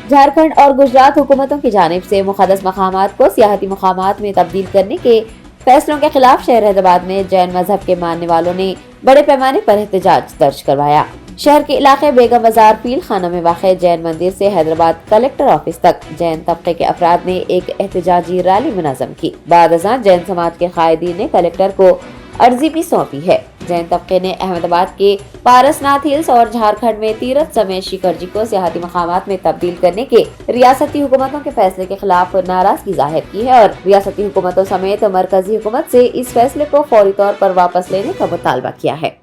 झारखंड और गुजरात हुकूमतों की जानिब से मुक़द्दस मकामात को सियाहती मकामात में तब्दील करने के फैसलों के खिलाफ शहर हैदराबाद में जैन मजहब के मानने वालों ने बड़े पैमाने पर एहतजाज दर्ज करवाया। शहर के इलाके बेगम बाजार पील खाना में वाक़ जैन मंदिर से हैदराबाद कलेक्टर ऑफिस तक जैन तबके के अफराद ने एक एहतजाजी रैली मुनज़्ज़म की। बाद अज़ां जैन समाज के कायदीन ने कलेक्टर को अर्जी भी सौंपी है। जैन तबके ने अहमदाबाद के पारसनाथ हिल्स और झारखंड में तीरथ समेत शिखर को सियाहती मकामात में तब्दील करने के रियासती हुकूमतों के फैसले के खिलाफ नाराजगी जाहिर की है और रियासती हुकूमतों समेत मरकजी हुकूमत से इस फैसले को फौरी तौर पर वापस लेने का मुतालबा किया है।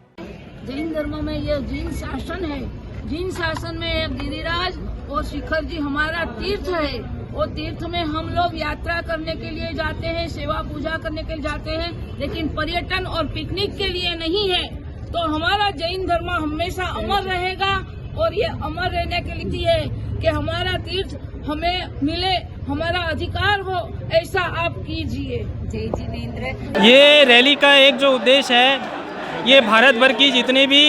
जैन धर्म में यह जैन शासन है। जैन शासन में एक गिरिराज और शिखर जी हमारा तीर्थ है। वो तीर्थ में हम लोग यात्रा करने के लिए जाते हैं, सेवा पूजा करने के लिए जाते हैं, लेकिन पर्यटन और पिकनिक के लिए नहीं है। तो हमारा जैन धर्म हमेशा अमर रहेगा और ये अमर रहने के लिए है कि हमारा तीर्थ हमें मिले, हमारा अधिकार हो, ऐसा आप कीजिए। जय जिनेंद्र। ये रैली का एक जो उद्देश्य है, ये भारत भर की जितनी भी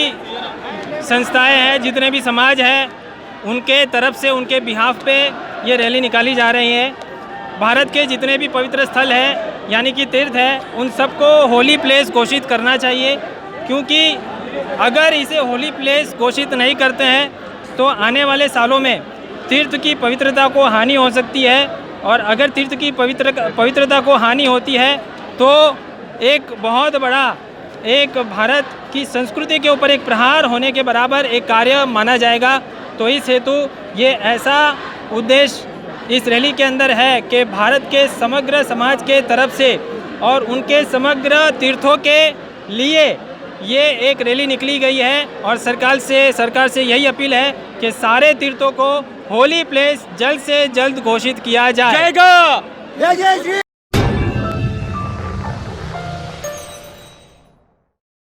संस्थाएं हैं, जितने भी समाज हैं, उनके तरफ से उनके बिहाफ पे ये रैली निकाली जा रही है। भारत के जितने भी पवित्र स्थल हैं यानी कि तीर्थ है, उन सबको होली प्लेस घोषित करना चाहिए, क्योंकि अगर इसे होली प्लेस घोषित नहीं करते हैं तो आने वाले सालों में तीर्थ की पवित्रता को हानि हो सकती है। और अगर तीर्थ की पवित्रता को हानि होती है तो एक बहुत बड़ा एक भारत की संस्कृति के ऊपर एक प्रहार होने के बराबर एक कार्य माना जाएगा। तो इस हेतु ये ऐसा उद्देश्य इस रैली के अंदर है कि भारत के समग्र समाज के तरफ से और उनके समग्र तीर्थों के लिए ये एक रैली निकली गई है। और सरकार से यही अपील है कि सारे तीर्थों को होली प्लेस जल्द से जल्द घोषित किया जाएगा।